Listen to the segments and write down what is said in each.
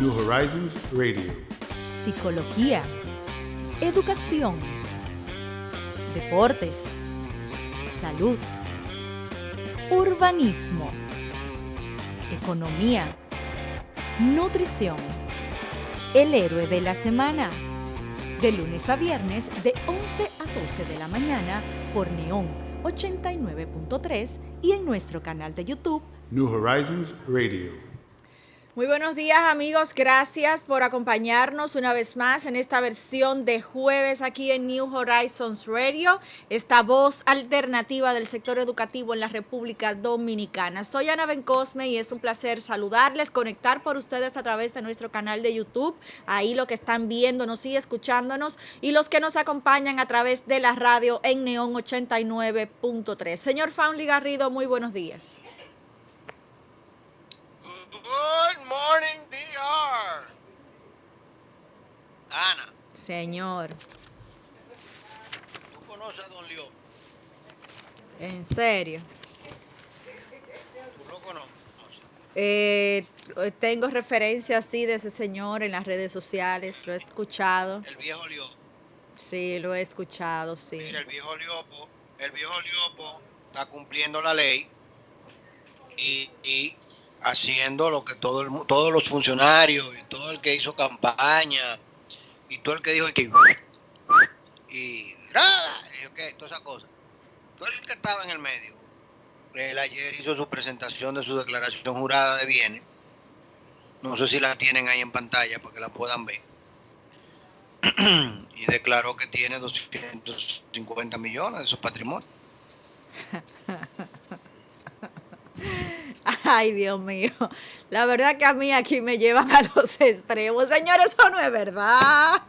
New Horizons Radio. Psicología, educación, deportes, salud, urbanismo, economía, nutrición. El héroe de la semana. De lunes a viernes de 11 a 12 de la mañana por Neón 89.3 y en nuestro canal de YouTube New Horizons Radio. Muy buenos días amigos, gracias por acompañarnos una vez más en esta versión de jueves aquí en New Horizons Radio, esta voz alternativa del sector educativo en la República Dominicana. Soy Ana Bencosme y es un placer saludarles, conectar por ustedes a través de nuestro canal de YouTube, ahí lo que están viéndonos y escuchándonos, y los que nos acompañan a través de la radio en Neón 89.3. Señor Faunly Garrido, muy buenos días. Good morning, DR. Ana. Señor. ¿Tú conoces a Don Leo? ¿En serio? ¿Tú lo conoces? Tengo referencia así de ese señor en las redes sociales, lo he escuchado. El viejo Liopo. Sí, lo he escuchado, sí. Mira, el viejo Liopo está cumpliendo la ley y haciendo lo que todos los funcionarios y todo el que hizo campaña y todo el que dijo que y nada, toda esa cosa, todo el que estaba en el medio. Él ayer hizo su presentación de su declaración jurada de bienes. No sé si la tienen ahí en pantalla para que la puedan ver. Y declaró que tiene 250 millones de su patrimonio. Ay, Dios mío. La verdad que a mí aquí me llevan a los extremos. Señores, eso no es verdad.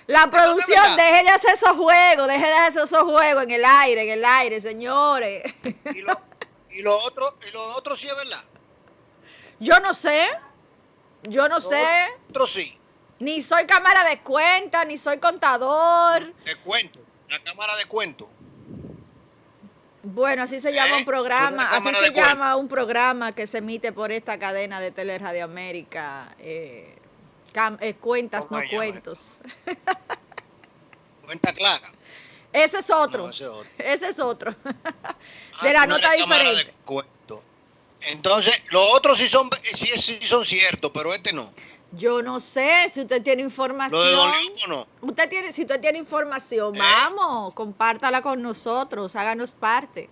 La producción, deje de hacer esos juegos, en el aire, señores. Y lo otro sí es verdad. Yo no sé. Lo otro sí. Ni soy cámara de cuenta, ni soy contador. De cuento, la cámara de cuento. Bueno, así se llama un programa, un programa que se emite por esta cadena de Teleradio América. Cuentas, no cuentos. Cuenta clara. Ese es otro. No, ese es otro. De la nota diferente. Entonces, los otros sí son ciertos, pero este no. Yo no sé si usted tiene información. Lo de Don Liopo no. Si usted tiene información, vamos, compártala con nosotros, háganos parte.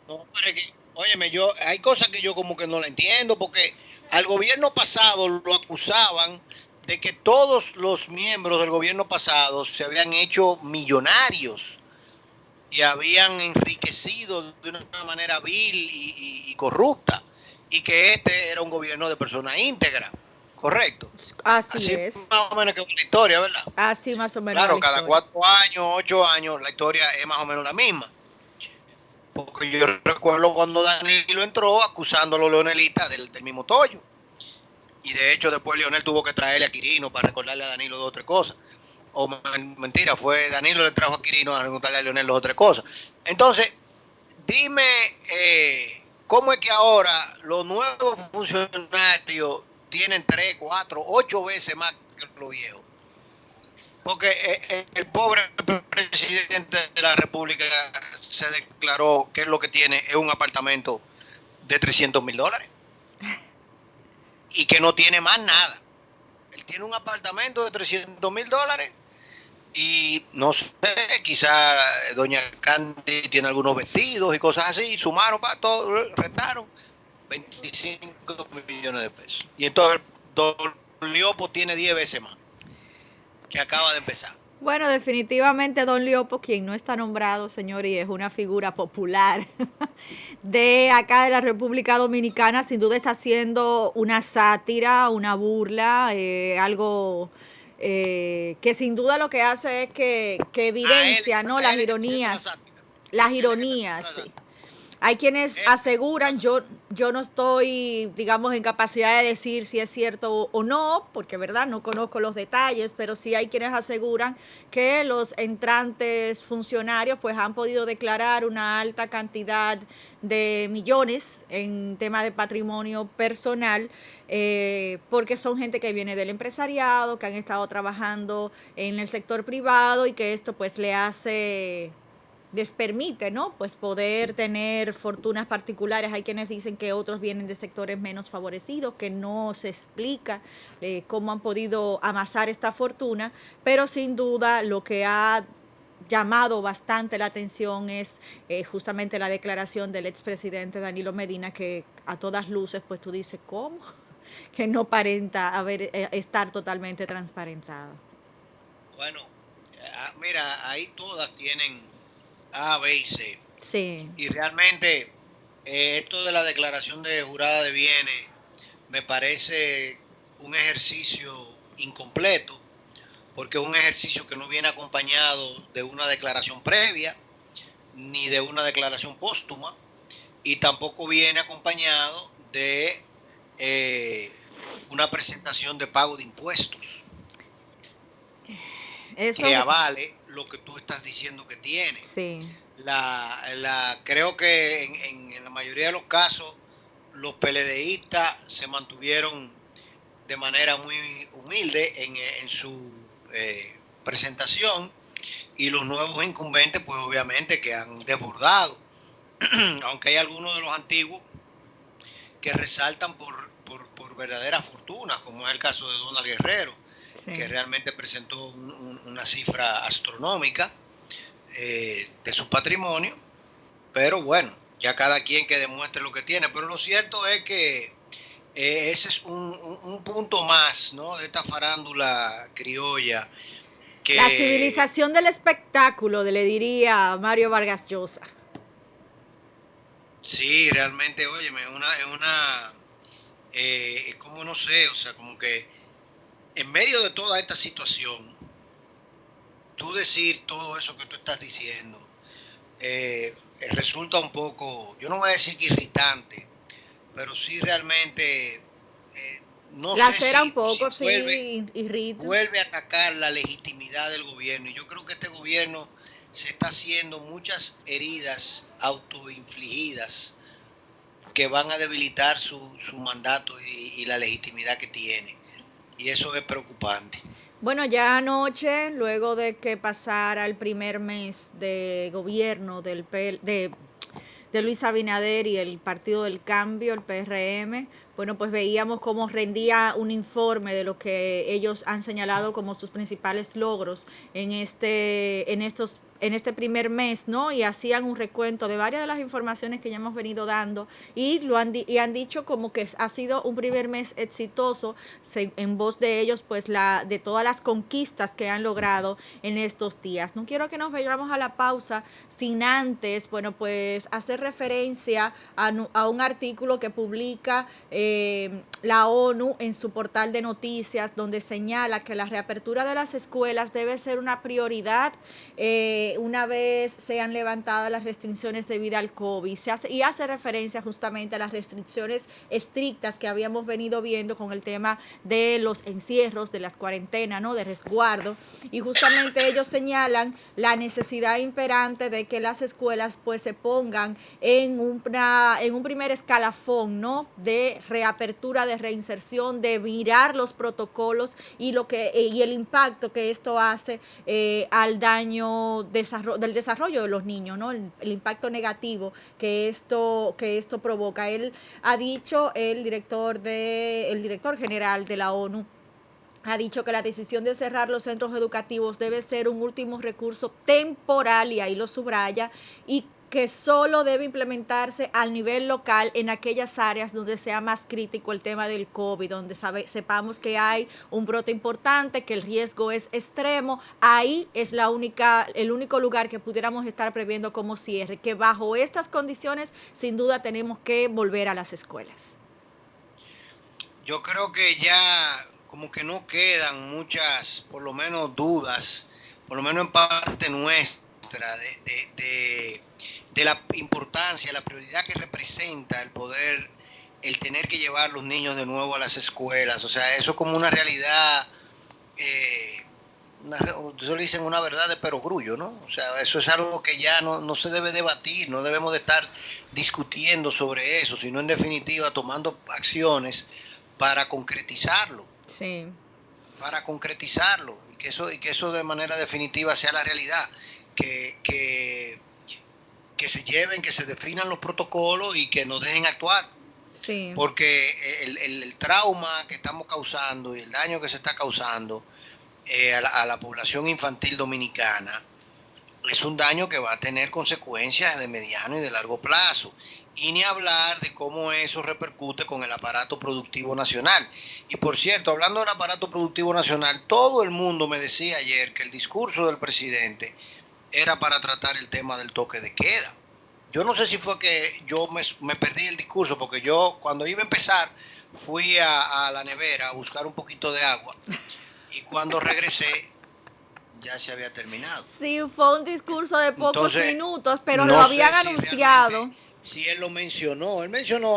No, pero es que, óyeme, hay cosas que yo como que no la entiendo, porque al gobierno pasado lo acusaban de que todos los miembros del gobierno pasado se habían hecho millonarios y habían enriquecido de una manera vil y corrupta, y que este era un gobierno de personas íntegras. Correcto. Así es. Más o menos que una historia, ¿verdad? Así más o menos. Claro, cada 4 años, 8 años, la historia es más o menos la misma. Porque yo recuerdo cuando Danilo entró acusándolo a Leonelita del mismo tollo. Y de hecho después Leonel tuvo que traerle a Quirino para recordarle a Danilo 2 o 3 cosas. O mentira, fue Danilo le trajo a Quirino a recordarle a Leonel 2 o 3 cosas. Entonces, dime, ¿cómo es que ahora los nuevos funcionarios tienen 3, 4, 8 veces más que los viejos? Porque el pobre presidente de la República se declaró que lo que tiene es un apartamento de $300,000 y que no tiene más nada. Él tiene un apartamento de $300,000 y no sé, quizá doña Candy tiene algunos vestidos y cosas así, y sumaron para todo, restaron 25 millones de pesos. Y entonces Don Liopo tiene 10 veces más, que acaba de empezar. Bueno, definitivamente Don Liopo, quien no está nombrado, señor, y es una figura popular de acá de la República Dominicana, sin duda está haciendo una sátira, una burla, algo que sin duda lo que hace es que evidencia, ¿no? Las ironías, sí. Hay quienes aseguran, yo no estoy, digamos, en capacidad de decir si es cierto o no, porque verdad no conozco los detalles, pero sí hay quienes aseguran que los entrantes funcionarios pues han podido declarar una alta cantidad de millones en tema de patrimonio personal, porque son gente que viene del empresariado, que han estado trabajando en el sector privado y que esto pues les permite, ¿no? Pues poder tener fortunas particulares. Hay quienes dicen que otros vienen de sectores menos favorecidos, que no se explica cómo han podido amasar esta fortuna, pero sin duda lo que ha llamado bastante la atención es justamente la declaración del expresidente Danilo Medina, que a todas luces, pues tú dices, ¿cómo? Que no aparenta estar totalmente transparentado. Bueno, mira, ahí todas tienen A, B y C. Sí. Y realmente esto de la declaración de jurada de bienes me parece un ejercicio incompleto, porque es un ejercicio que no viene acompañado de una declaración previa ni de una declaración póstuma, y tampoco viene acompañado de una presentación de pago de impuestos que avale lo que tú estás diciendo que tiene. Sí. Creo que en la mayoría de los casos los PLDistas se mantuvieron de manera muy humilde en su presentación, y los nuevos incumbentes pues obviamente que han desbordado, aunque hay algunos de los antiguos que resaltan por verdaderas fortunas, como es el caso de Donald Guerrero, sí, que realmente presentó una cifra astronómica de su patrimonio. Pero bueno, ya cada quien que demuestre lo que tiene. Pero lo cierto es que ese es un punto más, ¿no?, de esta farándula criolla. Que la civilización del espectáculo, le diría Mario Vargas Llosa. Sí, realmente, óyeme, es como, no sé, o sea, como que en medio de toda esta situación, tú decir todo eso que tú estás diciendo, resulta un poco, yo no voy a decir que irritante, pero sí realmente, no sé si, un poco, sí, vuelve a atacar la legitimidad del gobierno. Y yo creo que este gobierno se está haciendo muchas heridas autoinfligidas que van a debilitar su mandato y la legitimidad que tiene. Y eso es preocupante. Bueno, ya anoche, luego de que pasara el primer mes de gobierno de Luis Abinader y el Partido del Cambio, el PRM, bueno, pues veíamos cómo rendía un informe de lo que ellos han señalado como sus principales logros en este primer mes, ¿no? Y hacían un recuento de varias de las informaciones que ya hemos venido dando y han dicho como que ha sido un primer mes exitoso, en voz de ellos, pues de todas las conquistas que han logrado en estos días. No quiero que nos vayamos a la pausa sin antes, bueno, pues hacer referencia a un artículo que publica la ONU en su portal de noticias, donde señala que la reapertura de las escuelas debe ser una prioridad una vez sean levantadas las restricciones debido al COVID. Y hace referencia justamente a las restricciones estrictas que habíamos venido viendo con el tema de los encierros, de las cuarentenas, ¿no?, de resguardo. Y justamente ellos señalan la necesidad imperante de que las escuelas pues se pongan en un primer escalafón, ¿no?, de reapertura, de reinserción, de mirar los protocolos y el impacto que esto hace al daño del desarrollo de los niños, ¿no?, el impacto negativo que esto provoca. Él ha dicho, el director general de la ONU, ha dicho que la decisión de cerrar los centros educativos debe ser un último recurso temporal, y ahí lo subraya, y que solo debe implementarse al nivel local en aquellas áreas donde sea más crítico el tema del COVID, donde sepamos que hay un brote importante, que el riesgo es extremo. Ahí es el único lugar que pudiéramos estar previendo como cierre, que bajo estas condiciones sin duda tenemos que volver a las escuelas. Yo creo que ya como que no quedan muchas, por lo menos dudas, por lo menos en parte nuestra, de de la importancia, la prioridad que representa el poder, el tener que llevar los niños de nuevo a las escuelas. O sea, eso es como una realidad, eso le dicen una verdad de perogrullo, ¿no? O sea, eso es algo que ya no se debe debatir, no debemos de estar discutiendo sobre eso, sino en definitiva tomando acciones para concretizarlo. Sí. Para concretizarlo y que eso de manera definitiva sea la realidad, que se lleven, que se definan los protocolos y que nos dejen actuar. Sí. Porque el trauma que estamos causando y el daño que se está causando a la población infantil dominicana es un daño que va a tener consecuencias de mediano y de largo plazo. Y ni hablar de cómo eso repercute con el aparato productivo nacional. Y por cierto, hablando del aparato productivo nacional, todo el mundo me decía ayer que el discurso del presidente era para tratar el tema del toque de queda. Yo no sé si fue que yo me perdí el discurso, porque yo cuando iba a empezar fui a la nevera a buscar un poquito de agua y cuando regresé ya se había terminado. Sí, fue un discurso de pocos minutos, pero no lo habían sé si anunciado. Si él mencionó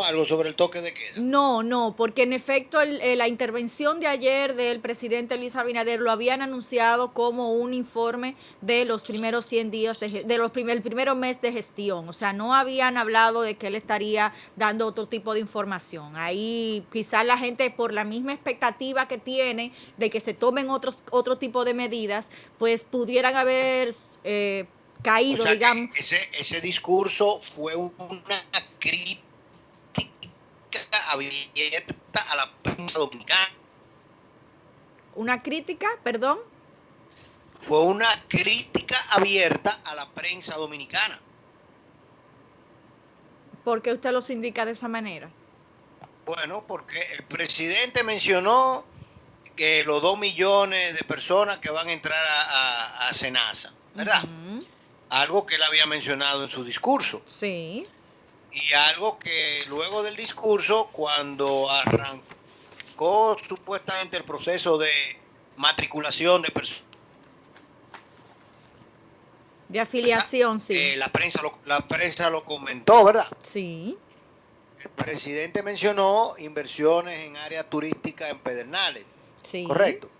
algo sobre el toque de queda. No, porque en efecto la intervención de ayer del presidente Luis Abinader lo habían anunciado como un informe de los primeros 100 días, el primer mes de gestión. O sea, no habían hablado de que él estaría dando otro tipo de información. Ahí quizás la gente, por la misma expectativa que tiene de que se tomen otro tipo de medidas, pues pudieran haber caído, o sea, digamos. Ese discurso fue una crítica abierta a la prensa dominicana. ¿Una crítica, perdón? Fue una crítica abierta a la prensa dominicana. ¿Por qué usted los indica de esa manera? Bueno, porque el presidente mencionó que los 2 millones de personas que van a entrar a SENASA, ¿verdad? Uh-huh. Algo que él había mencionado en su discurso. Sí. Y algo que luego del discurso, cuando arrancó supuestamente el proceso de matriculación de personas. De afiliación, sí. La prensa lo comentó, ¿verdad? Sí. El presidente mencionó inversiones en áreas turísticas en Pedernales. Sí. Correcto.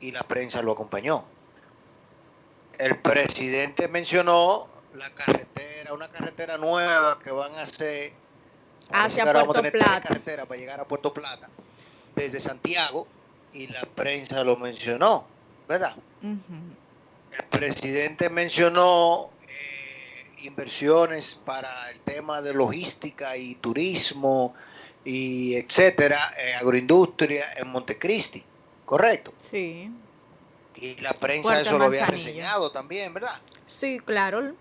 Y la prensa lo acompañó. El presidente mencionó una carretera nueva que van a hacer hacia Puerto Plata. Carretera para llegar a Puerto Plata desde Santiago, y la prensa lo mencionó, ¿verdad? Uh-huh. El presidente mencionó inversiones para el tema de logística y turismo y etcétera, agroindustria en Montecristi, ¿correcto? Sí. Y la prensa eso lo había reseñado también, ¿verdad? Sí, claro.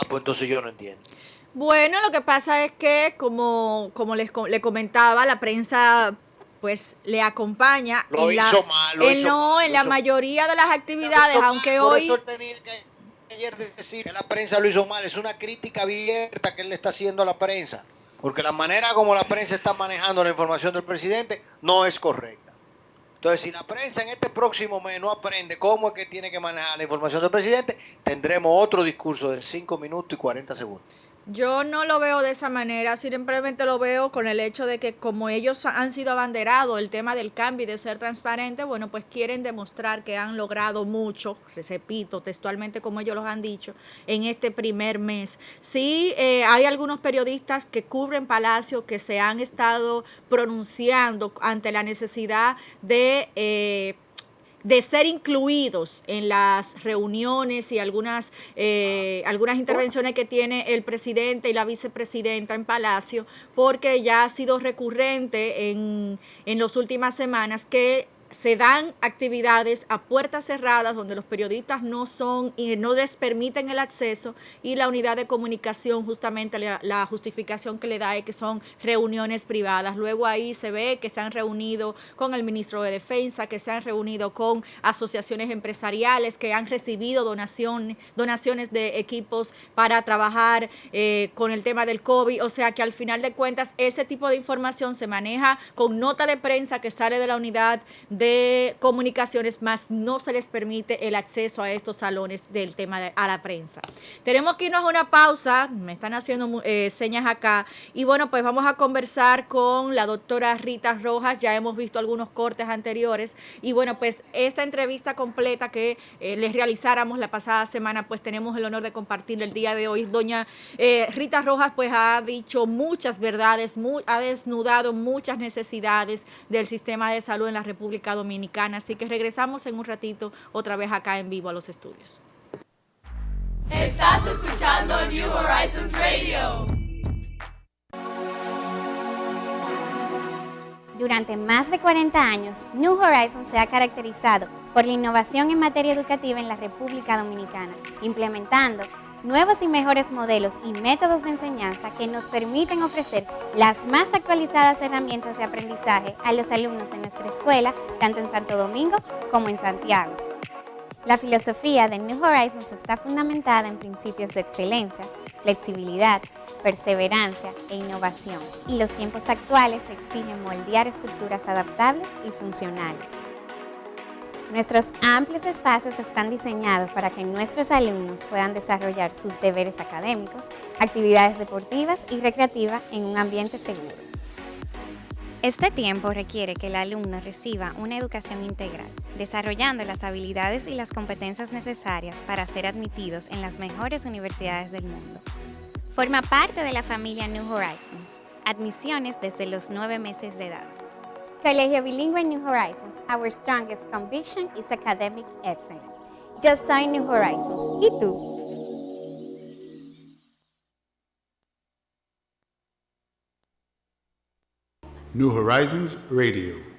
Pues entonces yo no entiendo. Bueno, lo que pasa es que, como le comentaba, la prensa pues le acompaña en la mayoría de las actividades, aunque hoy... Por eso tenía que ayer decir que la prensa lo hizo mal. Es una crítica abierta que él le está haciendo a la prensa, porque la manera como la prensa está manejando la información del presidente no es correcta. Entonces, si la prensa en este próximo mes no aprende cómo es que tiene que manejar la información del presidente, tendremos otro discurso de 5 minutos y 40 segundos. Yo no lo veo de esa manera, simplemente lo veo con el hecho de que como ellos han sido abanderados el tema del cambio y de ser transparente, bueno, pues quieren demostrar que han logrado mucho, repito, textualmente como ellos los han dicho, en este primer mes. Sí, hay algunos periodistas que cubren Palacio que se han estado pronunciando ante la necesidad de ser incluidos en las reuniones y algunas intervenciones que tiene el presidente y la vicepresidenta en Palacio, porque ya ha sido recurrente en las últimas semanas que se dan actividades a puertas cerradas donde los periodistas no les permiten el acceso, y la unidad de comunicación justamente la justificación que le da es que son reuniones privadas. Luego ahí se ve que se han reunido con el ministro de Defensa, que se han reunido con asociaciones empresariales, que han recibido donaciones de equipos para trabajar con el tema del COVID. O sea que al final de cuentas ese tipo de información se maneja con nota de prensa que sale de la unidad de comunicaciones, más no se les permite el acceso a estos salones del tema a la prensa. Tenemos que irnos a una pausa, me están haciendo señas acá, y bueno, pues vamos a conversar con la doctora Rita Rojas. Ya hemos visto algunos cortes anteriores, y bueno, pues esta entrevista completa que les realizáramos la pasada semana, pues tenemos el honor de compartir el día de hoy. Doña Rita Rojas pues ha dicho muchas verdades, ha desnudado muchas necesidades del sistema de salud en la República Dominicana, así que regresamos en un ratito otra vez acá en vivo a los estudios. Estás escuchando New Horizons Radio. Durante más de 40 años, New Horizons se ha caracterizado por la innovación en materia educativa en la República Dominicana, implementando nuevos y mejores modelos y métodos de enseñanza que nos permiten ofrecer las más actualizadas herramientas de aprendizaje a los alumnos de nuestra escuela, tanto en Santo Domingo como en Santiago. La filosofía de New Horizons está fundamentada en principios de excelencia, flexibilidad, perseverancia e innovación, y los tiempos actuales exigen moldear estructuras adaptables y funcionales. Nuestros amplios espacios están diseñados para que nuestros alumnos puedan desarrollar sus deberes académicos, actividades deportivas y recreativas en un ambiente seguro. Este tiempo requiere que el alumno reciba una educación integral, desarrollando las habilidades y las competencias necesarias para ser admitidos en las mejores universidades del mundo. Forma parte de la familia New Horizons. Admisiones desde los 9 meses de edad. Colegio Bilingüe New Horizons. Our strongest conviction is academic excellence. Yo soy New Horizons. ¿Y tú? New Horizons Radio.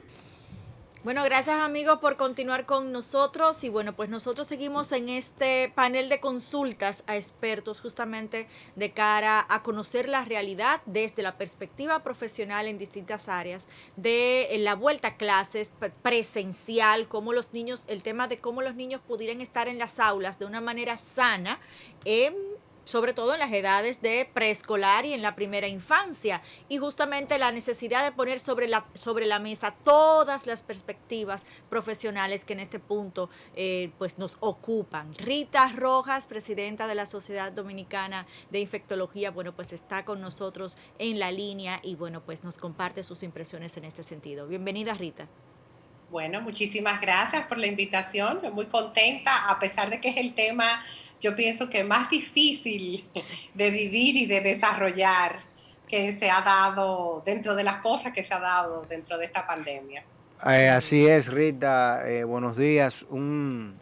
Bueno, gracias amigos por continuar con nosotros, y bueno, pues nosotros seguimos en este panel de consultas a expertos justamente de cara a conocer la realidad desde la perspectiva profesional en distintas áreas de la vuelta a clases presencial, cómo los niños, el tema de cómo los niños pudieran estar en las aulas de una manera sana, sobre todo en las edades de preescolar y en la primera infancia, y justamente la necesidad de poner sobre la mesa todas las perspectivas profesionales que en este punto pues nos ocupan. Rita Rojas, presidenta de la Sociedad Dominicana de Infectología, bueno, pues está con nosotros en la línea y bueno, pues nos comparte sus impresiones en este sentido. Bienvenida, Rita. Bueno, muchísimas gracias por la invitación. Muy contenta, a pesar de que es el tema, yo pienso que más difícil de vivir y de desarrollar que se ha dado dentro de las cosas que se ha dado dentro de esta pandemia. Así es, Rita. Buenos días. Un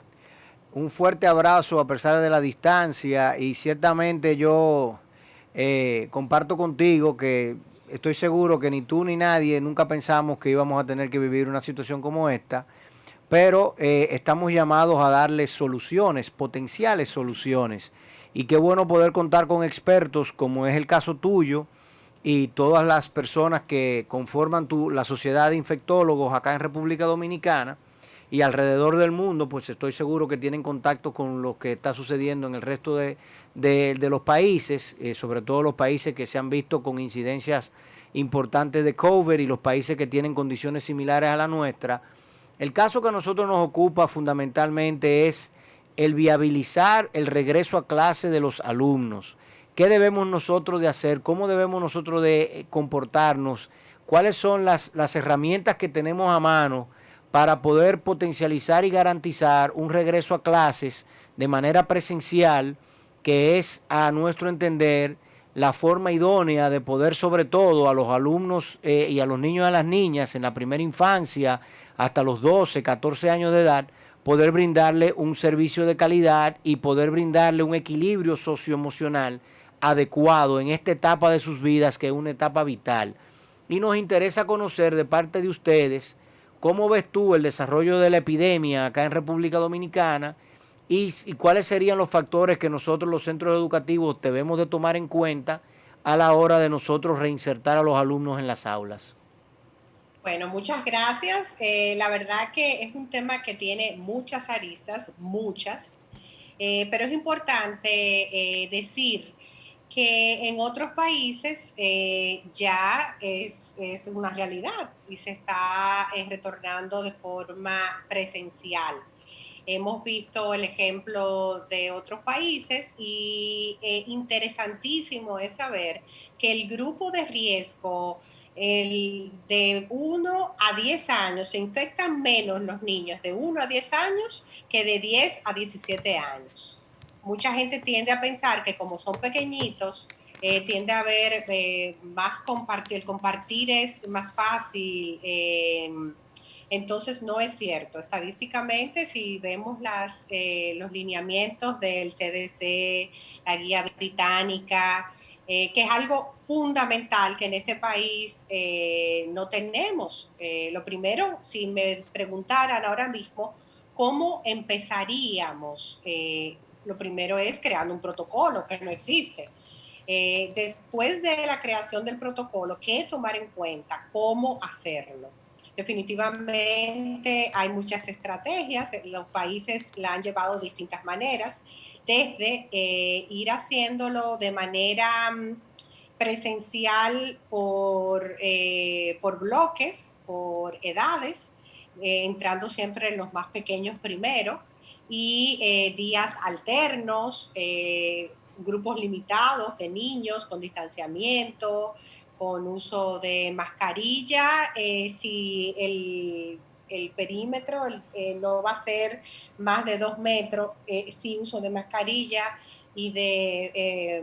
fuerte abrazo a pesar de la distancia, y ciertamente yo comparto contigo que estoy seguro que ni tú ni nadie nunca pensamos que íbamos a tener que vivir una situación como esta. Pero estamos llamados a darles soluciones, potenciales soluciones. Y qué bueno poder contar con expertos, como es el caso tuyo, y todas las personas que conforman la Sociedad de Infectólogos acá en República Dominicana y alrededor del mundo, pues estoy seguro que tienen contacto con lo que está sucediendo en el resto de los países, sobre todo los países que se han visto con incidencias importantes de COVID y los países que tienen condiciones similares a la nuestra. El caso que a nosotros nos ocupa fundamentalmente es el viabilizar el regreso a clase de los alumnos. ¿Qué debemos nosotros de hacer? ¿Cómo debemos nosotros de comportarnos? ¿Cuáles son las herramientas que tenemos a mano para poder potencializar y garantizar un regreso a clases de manera presencial, que es, a nuestro entender, la forma idónea de poder, sobre todo a los alumnos y a los niños y a las niñas en la primera infancia, hasta los 12, 14 años de edad, poder brindarle un servicio de calidad y poder brindarle un equilibrio socioemocional adecuado en esta etapa de sus vidas, que es una etapa vital? Y nos interesa conocer de parte de ustedes cómo ves tú el desarrollo de la epidemia acá en República Dominicana y cuáles serían los factores que nosotros, los centros educativos, debemos de tomar en cuenta a la hora de nosotros reinsertar a los alumnos en las aulas. Bueno, muchas gracias. La verdad que es un tema que tiene muchas aristas, muchas, pero es importante decir que en otros países ya es una realidad y se está retornando de forma presencial. Hemos visto el ejemplo de otros países y interesantísimo es saber que el grupo de riesgo de 1 a 10 años se infectan menos los niños de 1 a 10 años que de 10 a 17 años. Mucha gente tiende a pensar que como son pequeñitos, tiende a haber más compartir, el compartir es más fácil. Entonces no es cierto. Estadísticamente, si vemos los lineamientos del CDC, la guía británica, que es algo fundamental que en este país no tenemos. Lo primero, si me preguntaran ahora mismo, ¿cómo empezaríamos? Lo primero es creando un protocolo que no existe. Después de la creación del protocolo, ¿qué tomar en cuenta? ¿Cómo hacerlo? Definitivamente hay muchas estrategias, los países la han llevado de distintas maneras, desde ir haciéndolo de manera presencial por bloques, por edades, entrando siempre en los más pequeños primero, y días alternos, grupos limitados de niños con distanciamiento, con uso de mascarilla, si el perímetro no va a ser más de 2 metros, sí uso de mascarilla y de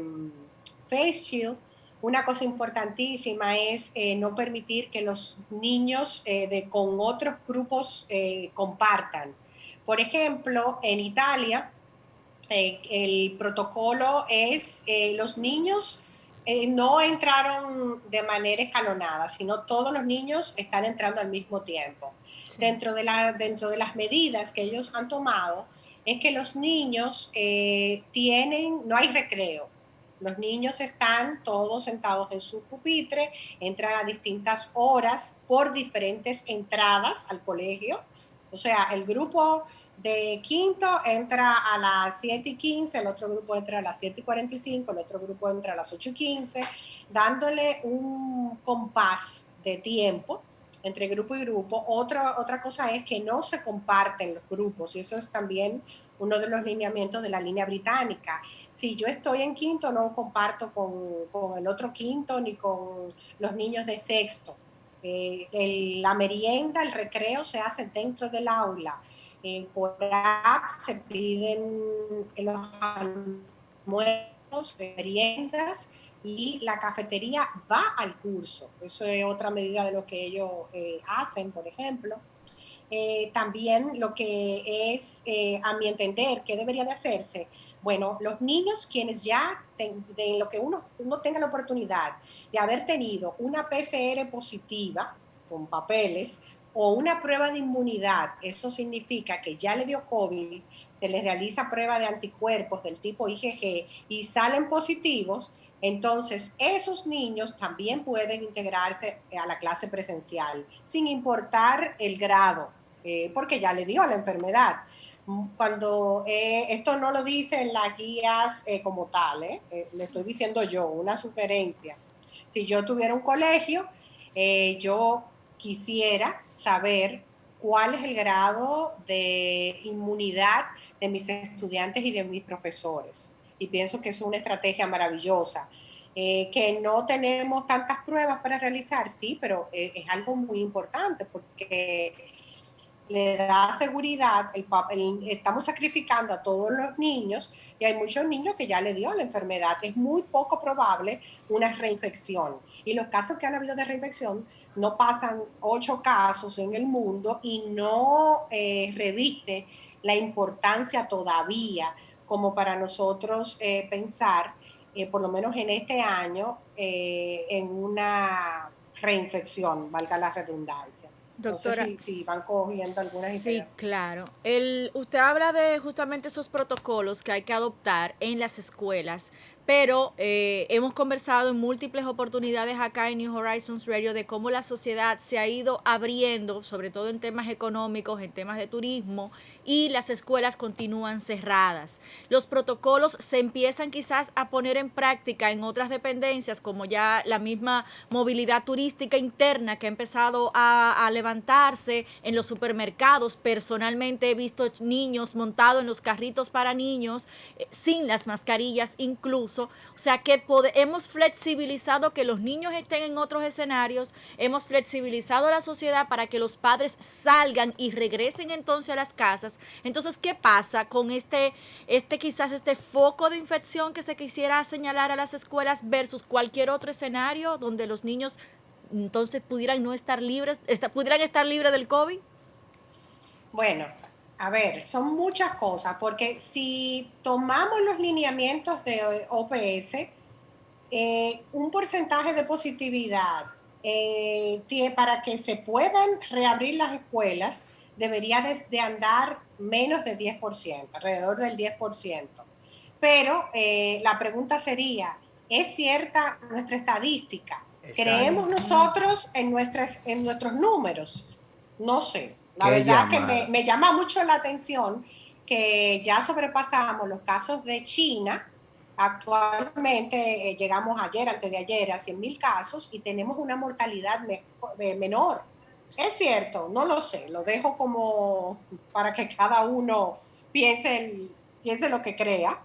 face shield. Una cosa importantísima es no permitir que los niños con otros grupos compartan. Por ejemplo, en Italia, el protocolo es los niños no entraron de manera escalonada, sino todos los niños están entrando al mismo tiempo. Sí. Dentro de las medidas que ellos han tomado, es que los niños no hay recreo. Los niños están todos sentados en su pupitre, entran a distintas horas por diferentes entradas al colegio. O sea, el grupo de quinto entra a las 7:15, el otro grupo entra a las 7:45, el otro grupo entra a las 8:15, dándole un compás de tiempo entre grupo y grupo. Otra cosa es que no se comparten los grupos, y eso es también uno de los lineamientos de la línea británica. Si yo estoy en quinto, no comparto con el otro quinto ni con los niños de sexto. La merienda, el recreo se hace dentro del aula. Por app se piden los almuerzos, meriendas, y la cafetería va al curso. Eso es otra medida de lo que ellos hacen, por ejemplo. También lo que es, a mi entender, ¿qué debería de hacerse? Bueno, los niños quienes ya, de lo que uno tenga la oportunidad de haber tenido una PCR positiva con papeles o una prueba de inmunidad, eso significa que ya le dio COVID, se le realiza prueba de anticuerpos del tipo IgG y salen positivos, entonces esos niños también pueden integrarse a la clase presencial, sin importar el grado, porque ya le dio la enfermedad. Cuando esto no lo dicen las guías como tal, le estoy diciendo yo, una sugerencia. Si yo tuviera un colegio, yo quisiera saber cuál es el grado de inmunidad de mis estudiantes y de mis profesores. Y pienso que es una estrategia maravillosa. Que no tenemos tantas pruebas para realizar, sí, pero es algo muy importante porque le da seguridad, estamos sacrificando a todos los niños y hay muchos niños que ya le dio la enfermedad. Es muy poco probable una reinfección. Y los casos que han habido de reinfección no pasan 8 casos en el mundo y no reviste la importancia todavía como para nosotros pensar, por lo menos en este año, en una reinfección, valga la redundancia. Doctora, no sé si van cogiendo algunas ideas. Sí, claro. Usted habla de justamente esos protocolos que hay que adoptar en las escuelas, pero hemos conversado en múltiples oportunidades acá en New Horizons Radio de cómo la sociedad se ha ido abriendo, sobre todo en temas económicos, en temas de turismo, y las escuelas continúan cerradas. Los protocolos se empiezan quizás a poner en práctica en otras dependencias, como ya la misma movilidad turística interna que ha empezado a levantarse en los supermercados. Personalmente he visto niños montados en los carritos para niños sin las mascarillas incluso. O sea que hemos flexibilizado que los niños estén en otros escenarios, hemos flexibilizado a la sociedad para que los padres salgan y regresen entonces a las casas. Entonces, ¿qué pasa con quizás este foco de infección que se quisiera señalar a las escuelas versus cualquier otro escenario donde los niños entonces pudieran estar libres del COVID? Bueno, a ver, son muchas cosas, porque si tomamos los lineamientos de OPS, un porcentaje de positividad para que se puedan reabrir las escuelas debería de andar menos de 10%, alrededor del 10%. Pero la pregunta sería, ¿es cierta nuestra estadística? Exacto. ¿Creemos nosotros en nuestros números? No sé. La verdad que me llama mucho la atención que ya sobrepasamos los casos de China. Actualmente llegamos antes de ayer, a 100,000 casos y tenemos una mortalidad menor. ¿Es cierto? No lo sé. Lo dejo como para que cada uno piense lo que crea.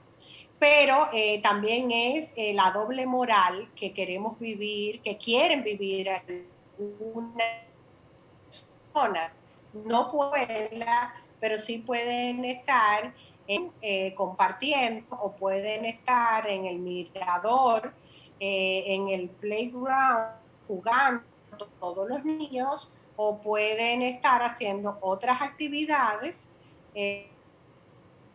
Pero también es la doble moral que queremos vivir, que quieren vivir algunas personas. No pueden, pero sí pueden estar compartiendo o pueden estar en el mirador, en el playground, jugando todos los niños, o pueden estar haciendo otras actividades.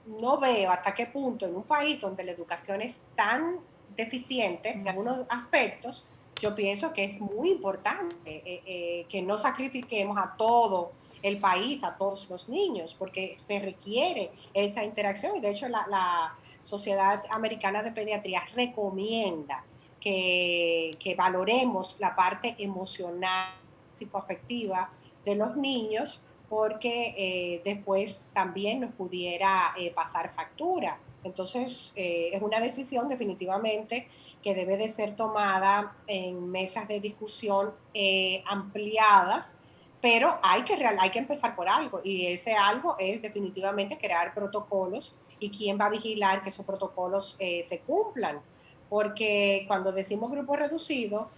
No veo hasta qué punto en un país donde la educación es tan deficiente en algunos aspectos, yo pienso que es muy importante que no sacrifiquemos a todo el país, a todos los niños, porque se requiere esa interacción. Y de hecho la Sociedad Americana de Pediatría recomienda que valoremos la parte emocional, psicoafectiva de los niños, porque después también nos pudiera pasar factura. Entonces, es una decisión definitivamente que debe de ser tomada en mesas de discusión ampliadas, pero hay que empezar por algo, y ese algo es definitivamente crear protocolos, y quién va a vigilar que esos protocolos se cumplan, porque cuando decimos grupo reducido,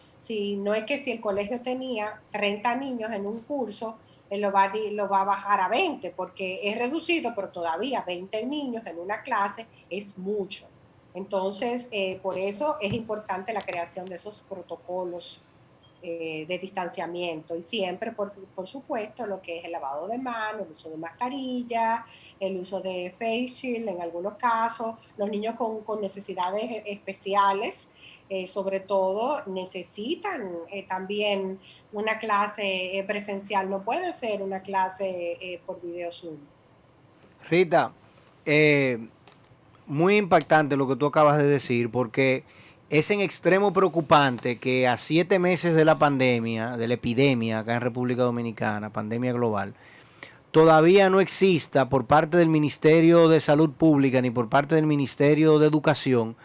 no es que si el colegio tenía 30 niños en un curso, lo va a bajar a 20, porque es reducido, pero todavía 20 niños en una clase es mucho. Entonces, por eso es importante la creación de esos protocolos de distanciamiento, y siempre, por supuesto, lo que es el lavado de manos, el uso de mascarilla, el uso de face shield en algunos casos. Los niños con necesidades especiales, sobre todo, necesitan también una clase presencial. No puede ser una clase por video Zoom. Rita, muy impactante lo que tú acabas de decir, porque es en extremo preocupante que a 7 meses de la pandemia, de la epidemia acá en República Dominicana, pandemia global, todavía no exista por parte del Ministerio de Salud Pública ni por parte del Ministerio de Educación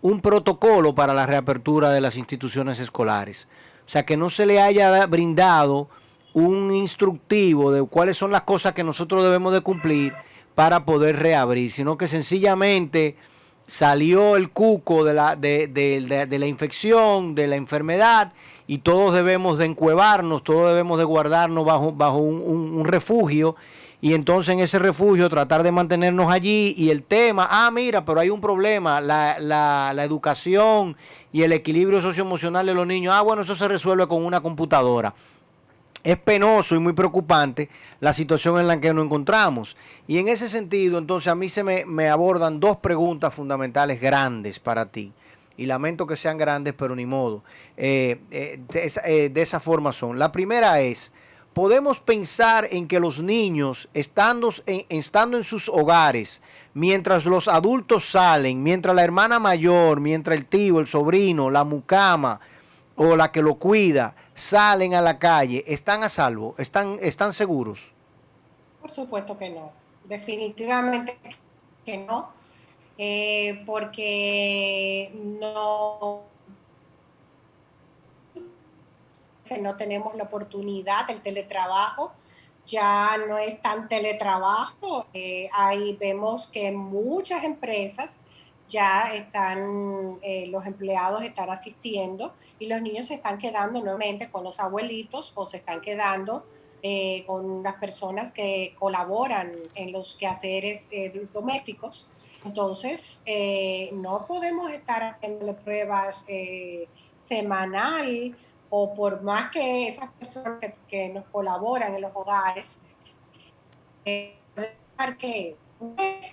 un protocolo para la reapertura de las instituciones escolares. O sea, que no se le haya brindado un instructivo de cuáles son las cosas que nosotros debemos de cumplir para poder reabrir, sino que sencillamente salió el cuco de la infección, de la enfermedad, y todos debemos de encuevarnos, todos debemos de guardarnos bajo un refugio, y entonces en ese refugio tratar de mantenernos allí. Y el tema, mira, pero hay un problema, la educación y el equilibrio socioemocional de los niños, bueno, eso se resuelve con una computadora. Es penoso y muy preocupante la situación en la que nos encontramos. Y en ese sentido, entonces, a mí me abordan 2 preguntas fundamentales grandes para ti. Y lamento que sean grandes, pero ni modo. De esa forma son. La primera es, podemos pensar en que los niños, estando en sus hogares, mientras los adultos salen, mientras la hermana mayor, mientras el tío, el sobrino, la mucama o la que lo cuida, salen a la calle, ¿están a salvo? ¿Están seguros? Por supuesto que no, definitivamente que no, porque no tenemos la oportunidad del teletrabajo, ya no es tan teletrabajo, ahí vemos que muchas empresas ya están, los empleados están asistiendo y los niños se están quedando nuevamente con los abuelitos o se están quedando con las personas que colaboran en los quehaceres domésticos. Entonces, no podemos estar haciéndole pruebas semanal o por más que esas personas que nos colaboran en los hogares, que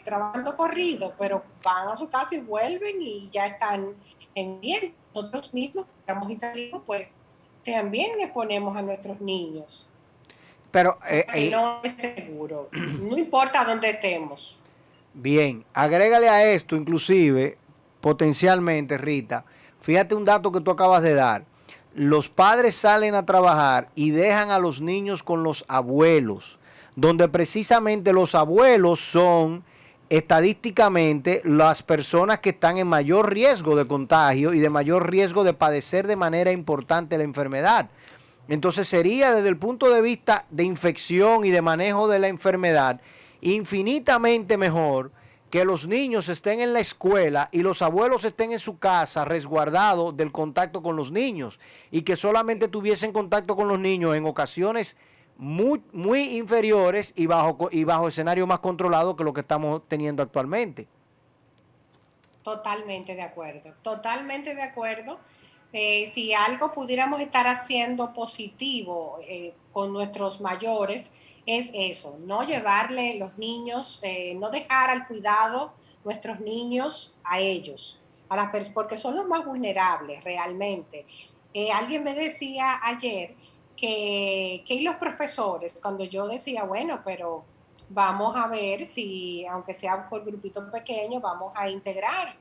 trabajando corrido, pero van a su casa y vuelven y ya están en bien. Nosotros mismos que entramos y salimos, pues también exponemos a nuestros niños. Pero no es seguro, no importa dónde estemos. Bien, agrégale a esto inclusive, potencialmente, Rita, fíjate un dato que tú acabas de dar. Los padres salen a trabajar y dejan a los niños con los abuelos, donde precisamente los abuelos son estadísticamente las personas que están en mayor riesgo de contagio y de mayor riesgo de padecer de manera importante la enfermedad. Entonces sería desde el punto de vista de infección y de manejo de la enfermedad infinitamente mejor que los niños estén en la escuela y los abuelos estén en su casa resguardados del contacto con los niños y que solamente tuviesen contacto con los niños en ocasiones muy inferiores y bajo escenario más controlado que lo que estamos teniendo actualmente. Totalmente de acuerdo, totalmente de acuerdo. Si algo pudiéramos estar haciendo positivo con nuestros mayores, es eso, no llevarle los niños, no dejar al cuidado nuestros niños a ellos, porque son los más vulnerables realmente. Alguien me decía ayer que los profesores, cuando yo decía, bueno, pero vamos a ver si, aunque sea por grupitos pequeños, vamos a integrar.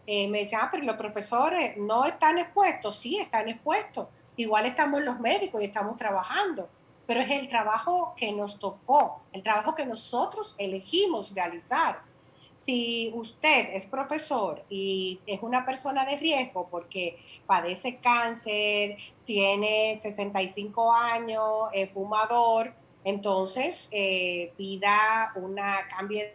Me decían, pero los profesores no están expuestos. Sí, están expuestos. Igual estamos los médicos y estamos trabajando, pero es el trabajo que nos tocó, el trabajo que nosotros elegimos realizar. Si usted es profesor y es una persona de riesgo porque padece cáncer, tiene 65 años, es fumador, entonces pida una cambio de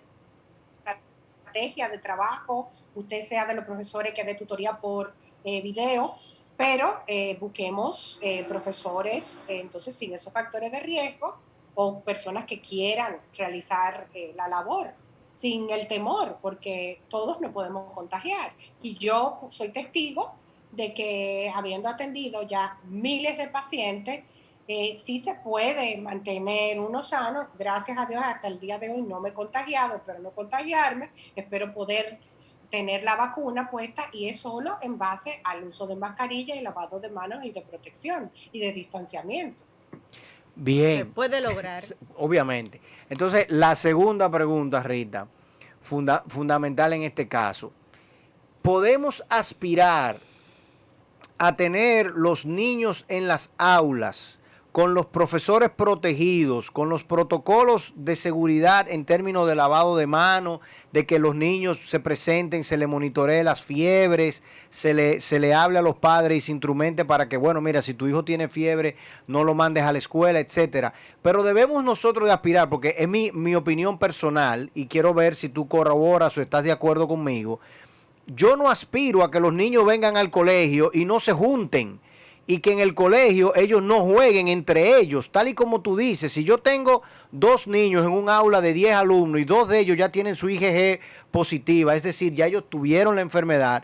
estrategia de trabajo. Usted sea de los profesores que dé tutoría por video, pero busquemos profesores, entonces sin esos factores de riesgo o personas que quieran realizar la labor sin el temor, porque todos nos podemos contagiar. Y yo soy testigo de que habiendo atendido ya miles de pacientes, sí se puede mantener uno sano. Gracias a Dios hasta el día de hoy no me he contagiado, espero no contagiarme, espero poder tener la vacuna puesta y es solo en base al uso de mascarilla y lavado de manos y de protección y de distanciamiento. Bien. Se puede lograr. Obviamente. Entonces, la segunda pregunta, Rita, fundamental en este caso. ¿Podemos aspirar a tener los niños en las aulas con los profesores protegidos, con los protocolos de seguridad en términos de lavado de manos, de que los niños se presenten, se le monitoree las fiebres, se le hable a los padres y se instrumente para que, bueno, mira, si tu hijo tiene fiebre, no lo mandes a la escuela, etcétera? Pero debemos nosotros de aspirar, porque es mi opinión personal, y quiero ver si tú corroboras o estás de acuerdo conmigo. Yo no aspiro a que los niños vengan al colegio y no se junten, y que en el colegio ellos no jueguen entre ellos, tal y como tú dices. Si yo tengo 2 niños en un aula de 10 alumnos y 2 de ellos ya tienen su IgG positiva, es decir, ya ellos tuvieron la enfermedad,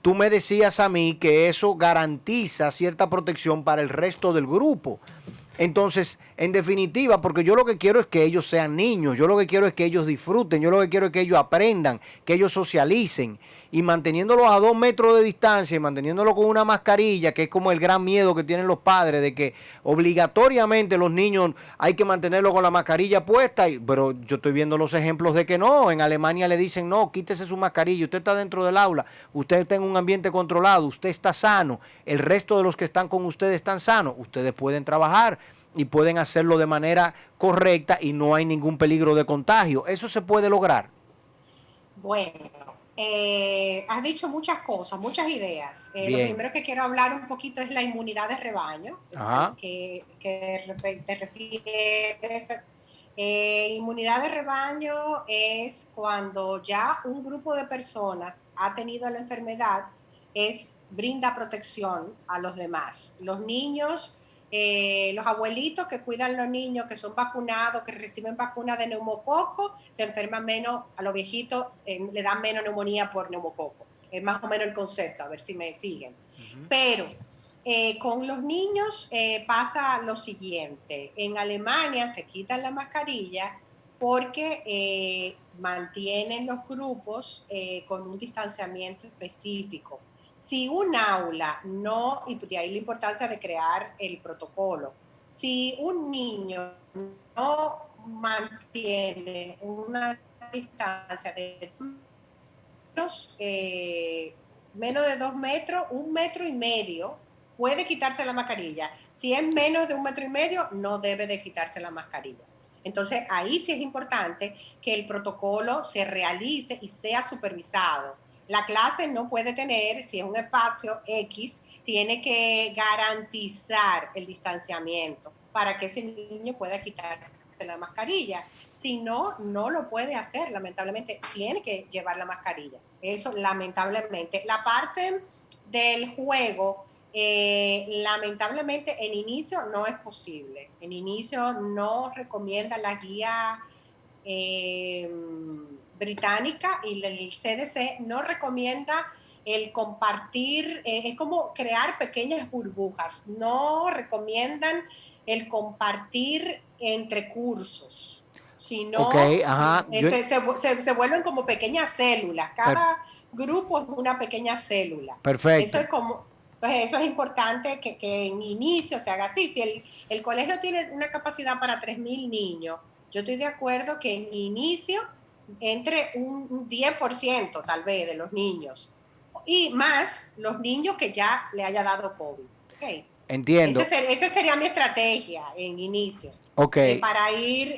tú me decías a mí que eso garantiza cierta protección para el resto del grupo. Entonces, En definitiva, porque yo lo que quiero es que ellos sean niños, yo lo que quiero es que ellos disfruten, yo lo que quiero es que ellos aprendan, que ellos socialicen, y manteniéndolos a 2 metros de distancia y manteniéndolos con una mascarilla, que es como el gran miedo que tienen los padres, de que obligatoriamente los niños hay que mantenerlos con la mascarilla puesta, pero yo estoy viendo los ejemplos de que no. En Alemania le dicen, no, quítese su mascarilla, usted está dentro del aula, usted está en un ambiente controlado, usted está sano, el resto de los que están con ustedes están sanos, ustedes pueden trabajar y pueden hacerlo de manera correcta y no hay ningún peligro de contagio. ¿Eso se puede lograr? Bueno, has dicho muchas cosas, muchas ideas. Lo primero que quiero hablar un poquito es la inmunidad de rebaño, que te refieres. Inmunidad de rebaño es cuando ya un grupo de personas ha tenido la enfermedad, brinda protección a los demás. Los niños, los abuelitos que cuidan a los niños, que son vacunados, que reciben vacuna de neumococo, se enferman menos, a los viejitos le dan menos neumonía por neumococo. Es más o menos el concepto, a ver si me siguen. Pero con los niños pasa lo siguiente. En Alemania se quitan la mascarilla porque mantienen los grupos con un distanciamiento específico. Si un aula no, y de ahí la importancia de crear el protocolo, si un niño no mantiene una distancia de menos de 2 metros, 1,5 metros, puede quitarse la mascarilla. Si es menos de 1,5 metros, no debe de quitarse la mascarilla. Entonces, ahí sí es importante que el protocolo se realice y sea supervisado. La clase no puede tener, si es un espacio X, tiene que garantizar el distanciamiento para que ese niño pueda quitarse la mascarilla. Si no, no lo puede hacer, lamentablemente, tiene que llevar la mascarilla. Eso, lamentablemente. La parte del juego, lamentablemente, en inicio no es posible. En inicio no recomienda la guía británica y el CDC no recomienda el compartir, es como crear pequeñas burbujas. No recomiendan el compartir entre cursos, sino se vuelven como pequeñas células. Cada grupo es una pequeña célula. Perfecto. Eso es como, pues eso es importante que en inicio se haga así. Si el colegio tiene una capacidad para 3,000 niños, yo estoy de acuerdo que en inicio entre un 10% tal vez de los niños y más los niños que ya le haya dado COVID. ¿Okay? Entiendo. Esa sería mi estrategia en inicio. Okay. Para ir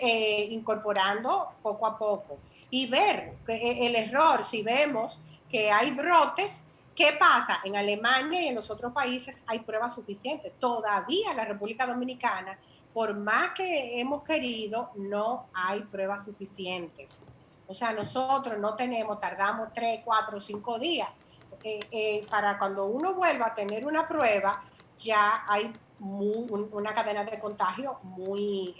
incorporando poco a poco y ver el error. Si vemos que hay brotes, ¿qué pasa? En Alemania y en los otros países hay pruebas suficientes. Todavía en la República Dominicana, por más que hemos querido, no hay pruebas suficientes. O sea, nosotros no tenemos, tardamos 3, 4, 5 días. Para cuando uno vuelva a tener una prueba, ya hay una cadena de contagio muy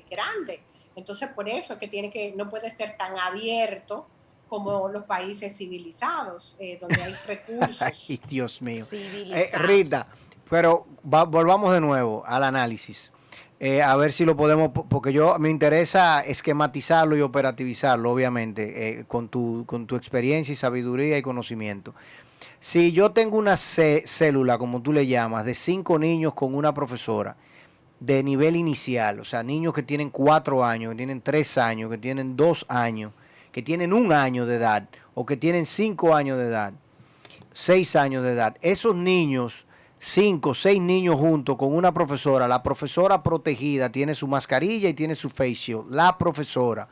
grande. Entonces, por eso es que no puede ser tan abierto como los países civilizados, donde hay recursos. Ay, Dios mío. Rita, pero volvamos de nuevo al análisis. A ver si lo podemos, porque me interesa esquematizarlo y operativizarlo, obviamente, con tu experiencia y sabiduría y conocimiento. Si yo tengo una célula, como tú le llamas, de 5 niños con una profesora de nivel inicial, o sea, niños que tienen 4 años, que tienen 3 años, que tienen 2 años, que tienen 1 año de edad, o que tienen 5 años de edad, 6 años de edad, esos niños, 5, 6 niños juntos con una profesora, la profesora protegida tiene su mascarilla y tiene su face shield, la profesora.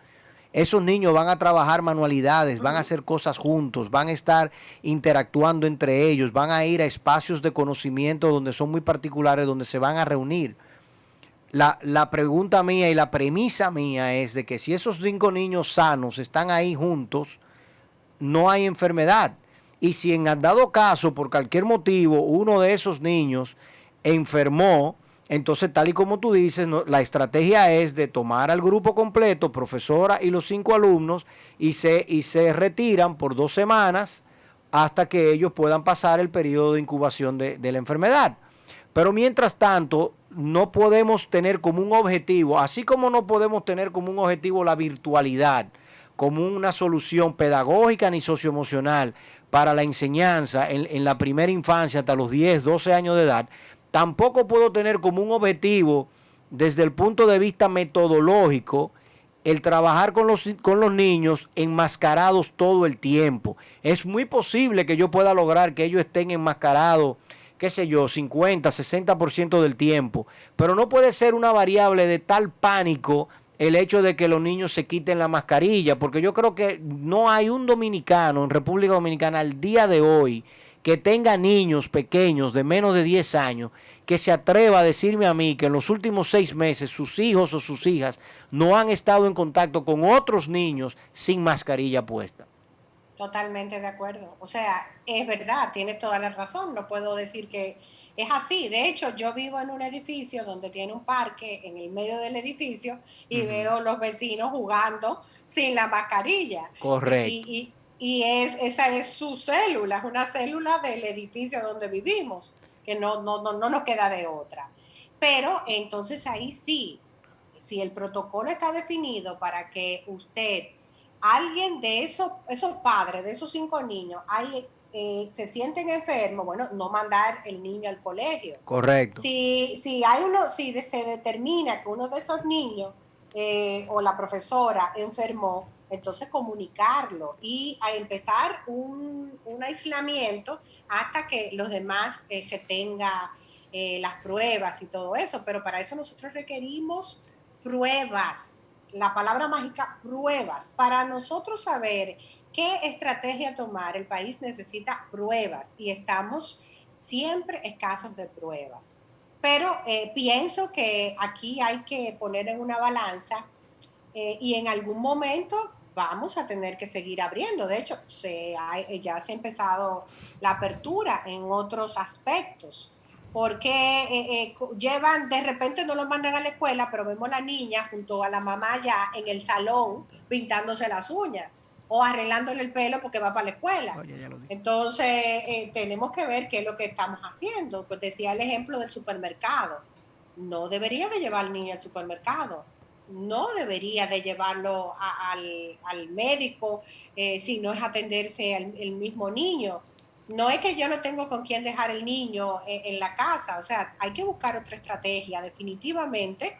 Esos niños van a trabajar manualidades, van a hacer cosas juntos, van a estar interactuando entre ellos, van a ir a espacios de conocimiento donde son muy particulares, donde se van a reunir. La pregunta mía y la premisa mía es de que si esos 5 niños sanos están ahí juntos, no hay enfermedad. Y si en dado caso, por cualquier motivo, uno de esos niños enfermó, entonces, tal y como tú dices, la estrategia es de tomar al grupo completo, profesora y los 5 alumnos, y se retiran por 2 semanas hasta que ellos puedan pasar el periodo de incubación de la enfermedad. Pero mientras tanto, no podemos tener como un objetivo, así como no podemos tener como un objetivo la virtualidad, como una solución pedagógica ni socioemocional para la enseñanza en la primera infancia hasta los 10, 12 años de edad, tampoco puedo tener como un objetivo desde el punto de vista metodológico el trabajar con los niños enmascarados todo el tiempo. Es muy posible que yo pueda lograr que ellos estén enmascarados, qué sé yo, 50, 60% del tiempo, pero no puede ser una variable de tal pánico el hecho de que los niños se quiten la mascarilla, porque yo creo que no hay un dominicano en República Dominicana al día de hoy que tenga niños pequeños de menos de 10 años que se atreva a decirme a mí que en los últimos 6 meses sus hijos o sus hijas no han estado en contacto con otros niños sin mascarilla puesta. Totalmente de acuerdo. O sea, es verdad, tienes toda la razón. No puedo decir que es así. De hecho, yo vivo en un edificio donde tiene un parque en el medio del edificio y veo los vecinos jugando sin la mascarilla. Correcto. Esa es su célula, es una célula del edificio donde vivimos, que no nos queda de otra. Pero entonces ahí sí, si el protocolo está definido para que alguien de esos padres, de esos 5 niños, se sienten enfermos, bueno, no mandar el niño al colegio. Correcto. Si se determina que uno de esos niños o la profesora enfermó, entonces comunicarlo y a empezar un aislamiento hasta que los demás se tenga las pruebas y todo eso. Pero para eso nosotros requerimos pruebas. La palabra mágica, pruebas. Para nosotros saber qué estrategia tomar, el país necesita pruebas y estamos siempre escasos de pruebas. Pero pienso que aquí hay que poner en una balanza y en algún momento vamos a tener que seguir abriendo. De hecho, ya se ha empezado la apertura en otros aspectos. Porque de repente no los mandan a la escuela, pero vemos a la niña junto a la mamá ya en el salón pintándose las uñas o arreglándole el pelo porque va para la escuela. Entonces, tenemos que ver qué es lo que estamos haciendo. Pues decía el ejemplo del supermercado. No debería de llevar al niño al supermercado. No debería de llevarlo al médico si no es atenderse el mismo niño. No es que yo no tengo con quién dejar el niño en la casa, o sea, hay que buscar otra estrategia. Definitivamente,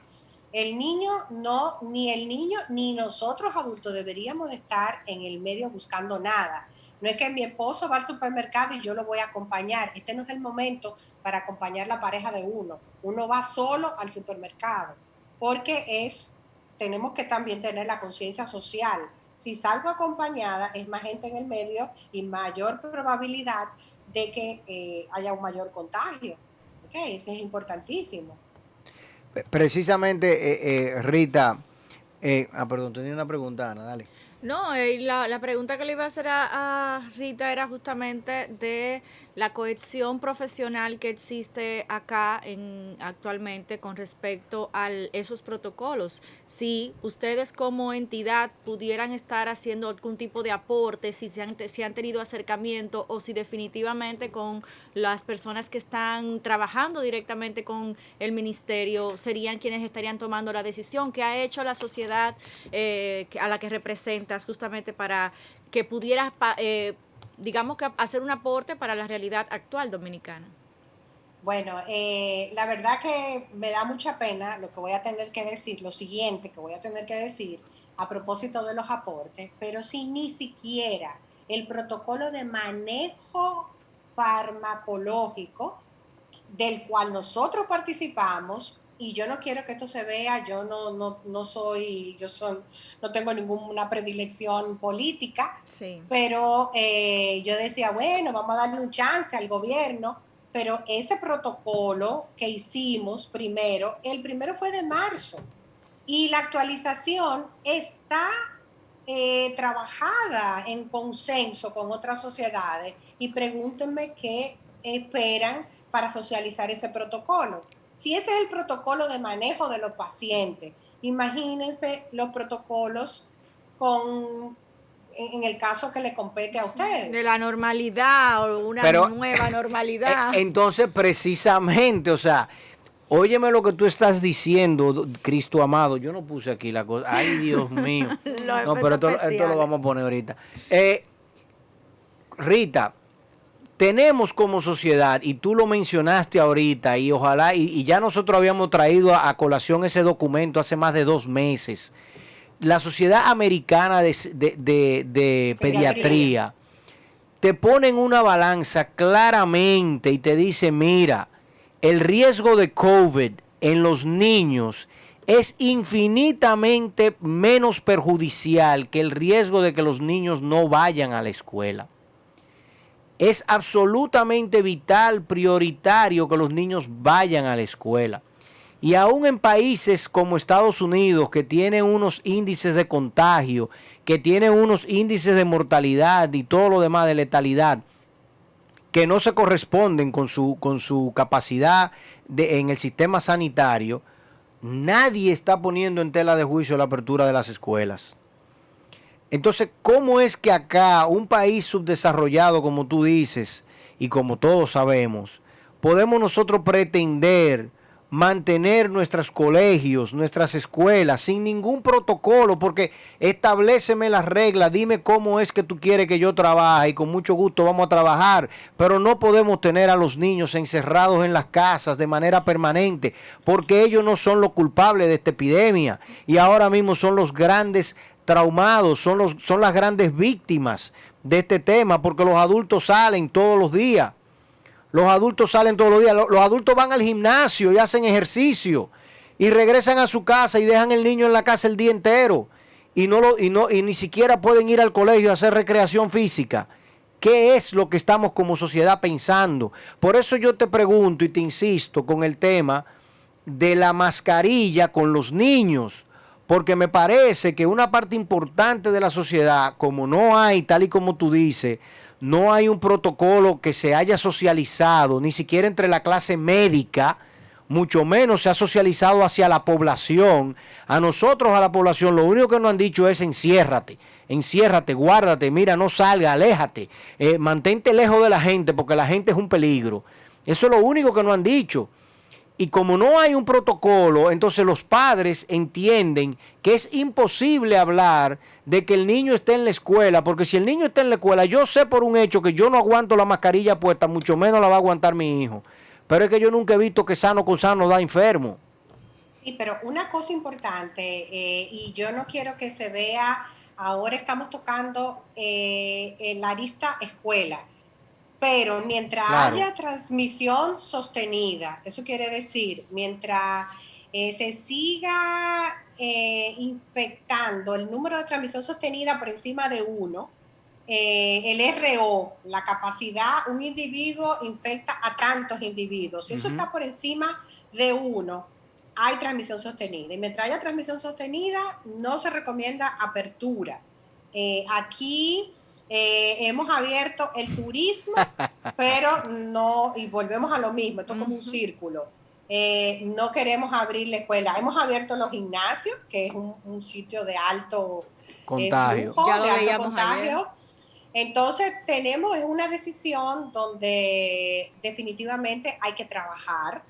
ni el niño ni nosotros adultos deberíamos de estar en el medio buscando nada. No es que mi esposo va al supermercado y yo lo voy a acompañar. Este no es el momento para acompañar la pareja de uno. Uno va solo al supermercado, porque tenemos que también tener la conciencia social. Si salgo acompañada, es más gente en el medio y mayor probabilidad de que haya un mayor contagio. ¿Okay? Eso es importantísimo. Precisamente, Rita, perdón, tenía una pregunta, Ana, dale. No, la pregunta que le iba a hacer a Rita era justamente de la cohesión profesional que existe acá actualmente con respecto a esos protocolos. Si ustedes como entidad pudieran estar haciendo algún tipo de aporte, si han tenido acercamiento o si definitivamente con las personas que están trabajando directamente con el ministerio serían quienes estarían tomando la decisión que ha hecho la sociedad a la que representas justamente para que pudieras digamos que hacer un aporte para la realidad actual dominicana. Bueno, la verdad que me da mucha pena lo siguiente que voy a tener que decir a propósito de los aportes, pero si ni siquiera el protocolo de manejo farmacológico del cual nosotros participamos, y yo no quiero que esto se vea, yo no tengo ninguna predilección política, sí. Pero yo decía, bueno, vamos a darle un chance al gobierno, pero ese protocolo que hicimos el primero fue de marzo, y la actualización está trabajada en consenso con otras sociedades, y pregúntenme qué esperan para socializar ese protocolo. Si ese es el protocolo de manejo de los pacientes, imagínense los protocolos en el caso que le compete a ustedes. De la normalidad o nueva normalidad. Entonces, precisamente, o sea, óyeme lo que tú estás diciendo, Cristo amado. Yo no puse aquí la cosa. Ay, Dios mío. No, pero esto lo vamos a poner ahorita. Rita, tenemos como sociedad, y tú lo mencionaste ahorita, y ojalá, y ya nosotros habíamos traído a colación ese documento hace más de 2 meses. La Sociedad Americana de Pediatría te pone en una balanza claramente y te dice, mira, el riesgo de COVID en los niños es infinitamente menos perjudicial que el riesgo de que los niños no vayan a la escuela. Es absolutamente vital, prioritario que los niños vayan a la escuela. Y aún en países como Estados Unidos, que tienen unos índices de contagio, que tienen unos índices de mortalidad y todo lo demás de letalidad, que no se corresponden con su capacidad en el sistema sanitario, nadie está poniendo en tela de juicio la apertura de las escuelas. Entonces, ¿cómo es que acá, un país subdesarrollado como tú dices, y como todos sabemos, podemos nosotros pretender mantener nuestros colegios, nuestras escuelas, sin ningún protocolo? Porque establéceme las reglas, dime cómo es que tú quieres que yo trabaje y con mucho gusto vamos a trabajar, pero no podemos tener a los niños encerrados en las casas de manera permanente, porque ellos no son los culpables de esta epidemia y ahora mismo son los grandes traumados, son las grandes víctimas de este tema, porque los adultos salen todos los días. Los adultos salen todos los días, los adultos van al gimnasio y hacen ejercicio y regresan a su casa y dejan el niño en la casa el día entero y ni siquiera pueden ir al colegio a hacer recreación física. ¿Qué es lo que estamos como sociedad pensando? Por eso yo te pregunto y te insisto con el tema de la mascarilla con los niños, porque me parece que una parte importante de la sociedad, como no hay, tal y como tú dices, no hay un protocolo que se haya socializado, ni siquiera entre la clase médica, mucho menos se ha socializado hacia la población. A nosotros, a la población, lo único que nos han dicho es enciérrate, guárdate, mira, no salga, aléjate, mantente lejos de la gente porque la gente es un peligro. Eso es lo único que nos han dicho. Y como no hay un protocolo, entonces los padres entienden que es imposible hablar de que el niño esté en la escuela, porque si el niño está en la escuela, yo sé por un hecho que yo no aguanto la mascarilla puesta, mucho menos la va a aguantar mi hijo. Pero es que yo nunca he visto que sano con sano da enfermo. Sí, pero una cosa importante, y yo no quiero que se vea, ahora estamos tocando la arista escuela. Pero mientras haya transmisión sostenida, eso quiere decir, mientras se siga infectando el número de transmisión sostenida por encima de 1, el RO, la capacidad, un individuo infecta a tantos individuos. Si eso está por encima de 1, hay transmisión sostenida. Y mientras haya transmisión sostenida, no se recomienda apertura. Aquí hemos abierto el turismo, pero no, y volvemos a lo mismo, esto es como un círculo. No queremos abrir la escuela. Hemos abierto los gimnasios, que es un sitio de alto contagio. Flujo, ya lo de alto veíamos contagio. ayer. Entonces tenemos una decisión donde definitivamente hay que trabajar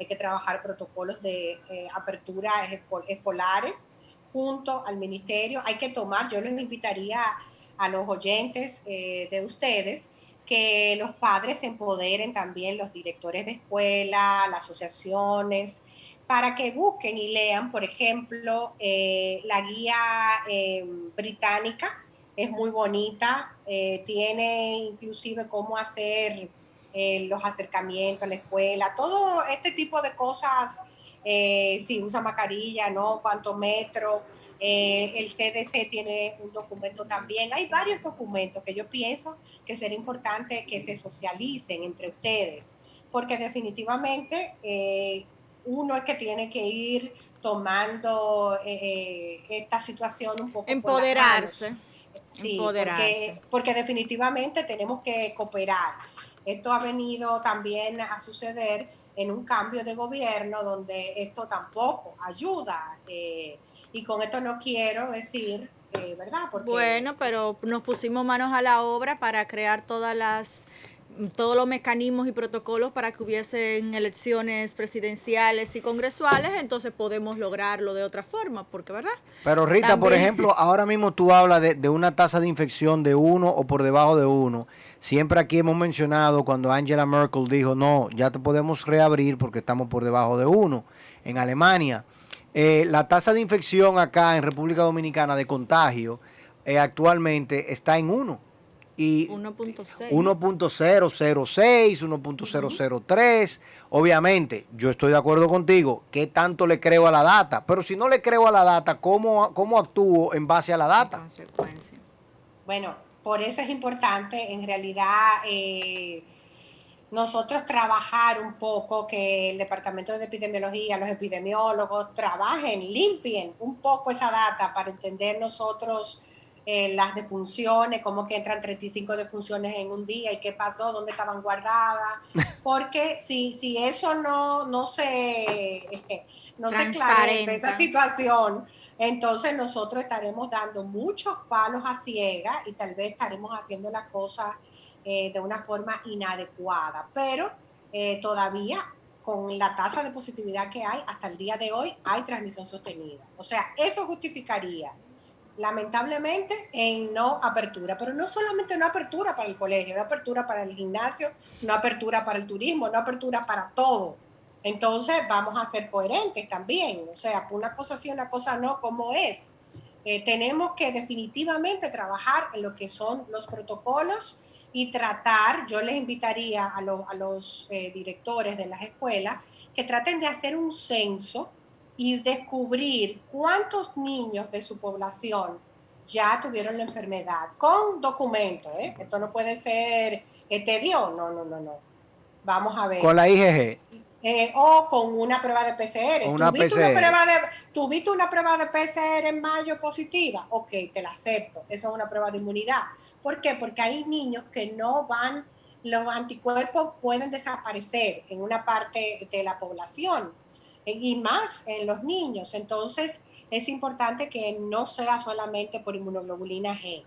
protocolos de apertura escolares junto al ministerio. Hay que tomar, yo les invitaría a los oyentes de ustedes, que los padres se empoderen también, los directores de escuela, las asociaciones, para que busquen y lean, por ejemplo, la guía británica, es muy bonita, tiene inclusive cómo hacer los acercamientos a la escuela, todo este tipo de cosas, si usa mascarilla, ¿no? ¿Cuántos metros? El CDC tiene un documento también. Hay varios documentos que yo pienso que sería importante que se socialicen entre ustedes, porque definitivamente uno es que tiene que ir tomando esta situación un poco empoderarse. por las manos. Sí, empoderarse. porque definitivamente tenemos que cooperar. Esto ha venido también a suceder en un cambio de gobierno donde esto tampoco ayuda. Y con esto no quiero decir, ¿verdad? Porque Bueno, pero nos pusimos manos a la obra para crear todas las todos los mecanismos y protocolos para que hubiesen elecciones presidenciales y congresuales, entonces podemos lograrlo de otra forma, porque ¿verdad? Pero Rita, También, por ejemplo, ahora mismo tú hablas de una tasa de infección de 1 o por debajo de 1. Siempre aquí hemos mencionado cuando Angela Merkel dijo, no, ya te podemos reabrir porque estamos por debajo de 1 en Alemania. La tasa de infección acá en República Dominicana de contagio actualmente está en 1. Y 1.6. 1.006, 1.003. Obviamente, yo estoy de acuerdo contigo, ¿qué tanto le creo a la data? Pero si no le creo a la data, ¿cómo actúo en base a la data? Consecuencia. Bueno, por eso es importante, en realidad, nosotros trabajar un poco, que el Departamento de Epidemiología, los epidemiólogos trabajen, limpien un poco esa data para entender nosotros las defunciones, cómo que entran 35 defunciones en un día y qué pasó, dónde estaban guardadas, porque si eso no se esclarece esa situación, entonces nosotros estaremos dando muchos palos a ciegas y tal vez estaremos haciendo las cosas de una forma inadecuada, pero todavía con la tasa de positividad que hay hasta el día de hoy hay transmisión sostenida, o sea, eso justificaría lamentablemente en no apertura, pero no solamente no apertura para el colegio, no apertura para el gimnasio, no apertura para el turismo, no apertura para todo. Entonces vamos a ser coherentes también, o sea, una cosa sí, una cosa no, ¿cómo es? Tenemos que definitivamente trabajar en lo que son los protocolos y tratar, yo les invitaría a los directores de las escuelas que traten de hacer un censo y descubrir cuántos niños de su población ya tuvieron la enfermedad, con documentos, ¿eh? Esto no puede ser, te dio, no. Vamos a ver. Con la IgG. O con una prueba de PCR. ¿Tuviste una prueba de PCR en mayo positiva? Ok, te la acepto. Eso es una prueba de inmunidad. ¿Por qué? Porque hay niños que no van, los anticuerpos pueden desaparecer en una parte de la población. Y más en los niños. Entonces, es importante que no sea solamente por inmunoglobulina G.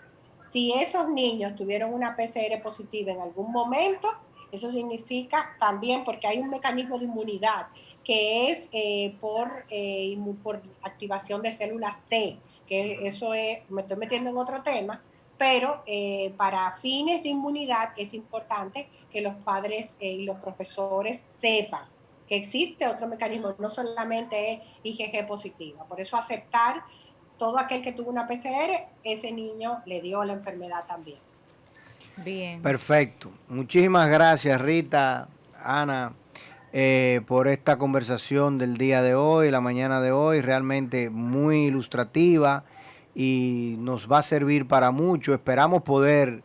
Si esos niños tuvieron una PCR positiva en algún momento, eso significa también, porque hay un mecanismo de inmunidad que es por activación de células T, que eso es, me estoy metiendo en otro tema, pero para fines de inmunidad es importante que los padres y los profesores sepan que existe otro mecanismo, no solamente es IgG positiva. Por eso aceptar todo aquel que tuvo una PCR, ese niño le dio la enfermedad también. Bien. Perfecto. Muchísimas gracias, Rita, Ana, por esta conversación del día de hoy, la mañana de hoy, realmente muy ilustrativa y nos va a servir para mucho. Esperamos poder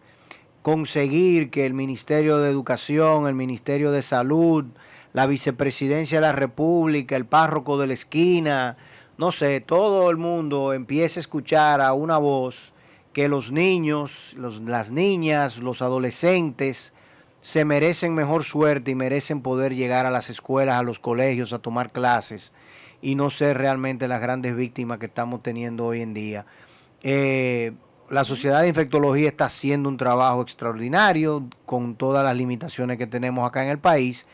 conseguir que el Ministerio de Educación, el Ministerio de Salud, la Vicepresidencia de la República, el párroco de la esquina, no sé, todo el mundo empiece a escuchar a una voz que los niños, las niñas, los adolescentes se merecen mejor suerte y merecen poder llegar a las escuelas, a los colegios, a tomar clases y no ser realmente las grandes víctimas que estamos teniendo hoy en día. La Sociedad de Infectología está haciendo un trabajo extraordinario con todas las limitaciones que tenemos acá en el país.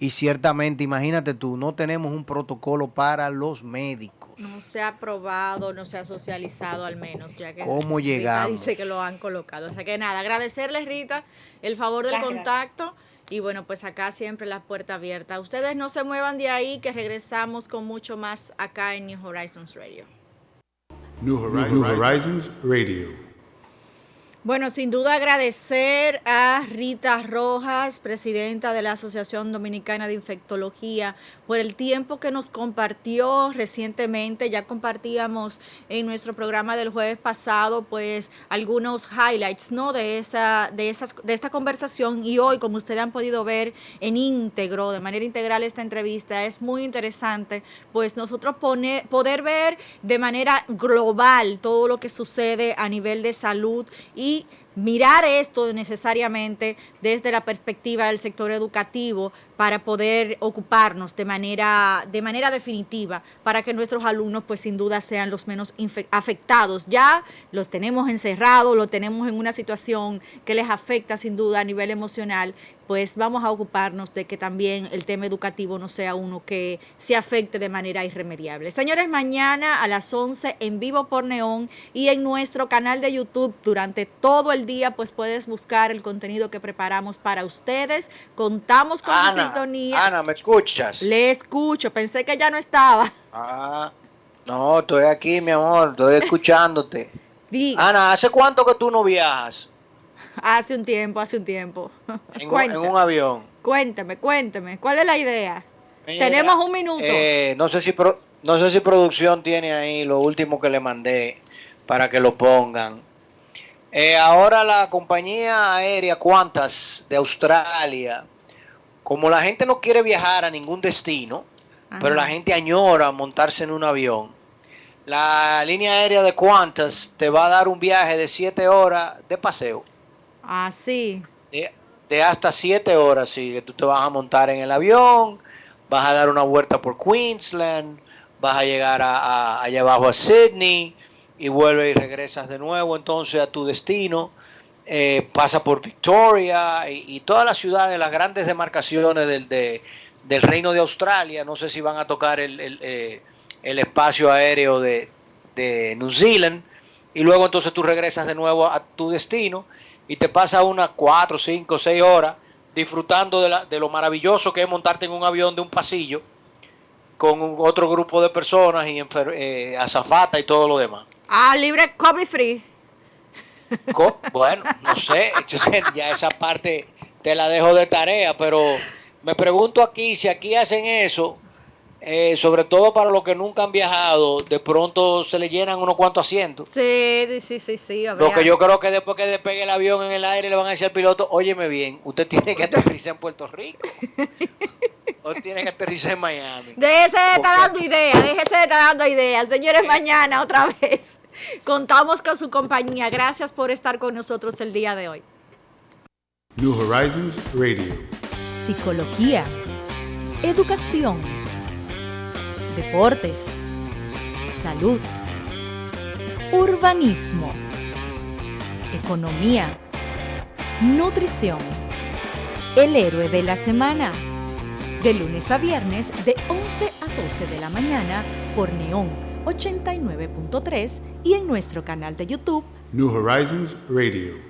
Y ciertamente, imagínate tú, no tenemos un protocolo para los médicos. No se ha aprobado, no se ha socializado al menos, ya que ¿Cómo Rita llegamos? dice que lo han colocado. O sea que nada, agradecerles, Rita, el favor del contacto. Y bueno, pues acá siempre la puerta abierta. Ustedes no se muevan de ahí, que regresamos con mucho más acá en New Horizons Radio. New Horizons Radio. Bueno, sin duda agradecer a Rita Rojas, presidenta de la Asociación Dominicana de Infectología, por el tiempo que nos compartió recientemente. Ya compartíamos en nuestro programa del jueves pasado, pues, algunos highlights, ¿no?, de esta conversación. Y hoy, como ustedes han podido ver de manera integral esta entrevista, es muy interesante, pues, nosotros poder ver de manera global todo lo que sucede a nivel de salud y mirar esto necesariamente desde la perspectiva del sector educativo para poder ocuparnos de manera definitiva, para que nuestros alumnos pues sin duda sean los menos afectados. Ya los tenemos encerrados, los tenemos en una situación que les afecta sin duda a nivel emocional, pues vamos a ocuparnos de que también el tema educativo no sea uno que se afecte de manera irremediable. Señores, mañana a las 11 en vivo por Neón y en nuestro canal de YouTube durante todo el día, pues puedes buscar el contenido que preparamos para ustedes. Contamos con su sintonía. Ana, ¿me escuchas? Le escucho, pensé que ya no estaba. No, estoy aquí, mi amor, estoy escuchándote. Diga. Ana, ¿hace cuánto que tú no viajas? Hace un tiempo. En un avión. Cuéntame, ¿cuál es la idea? Mira, tenemos un minuto. No sé si producción tiene ahí lo último que le mandé para que lo pongan. Ahora la compañía aérea Qantas de Australia, como la gente no quiere viajar a ningún destino, pero la gente añora montarse en un avión, la línea aérea de Qantas te va a dar un viaje de 7 horas de paseo. Sí. De hasta 7 horas, sí, que tú te vas a montar en el avión, vas a dar una vuelta por Queensland, vas a llegar allá abajo a Sydney y vuelves y regresas de nuevo entonces a tu destino. Pasa por Victoria y todas las ciudades, las grandes demarcaciones del Reino de Australia. No sé si van a tocar el espacio aéreo de New Zealand, y luego entonces tú regresas de nuevo a tu destino y te pasas unas 4, 5, 6 horas disfrutando de lo maravilloso que es montarte en un avión de un pasillo con otro grupo de personas y azafata y todo lo demás. Libre COVID free. Bueno, no sé, ya esa parte te la dejo de tarea, pero me pregunto aquí, si aquí hacen eso, sobre todo para los que nunca han viajado, de pronto se le llenan unos cuantos asientos. Sí. Lo que yo creo que después que despegue el avión en el aire le van a decir al piloto, óyeme bien, usted tiene que aterrizar en Puerto Rico o tiene que aterrizar en Miami. Déjese de estar dando ideas. Señores, mañana otra vez contamos con su compañía. Gracias por estar con nosotros el día de hoy. New Horizons Radio. Psicología, educación, deportes, salud, urbanismo, economía, nutrición. El héroe de la semana. De lunes a viernes de 11 a 12 de la mañana por Neón 89.3 y en nuestro canal de YouTube New Horizons Radio.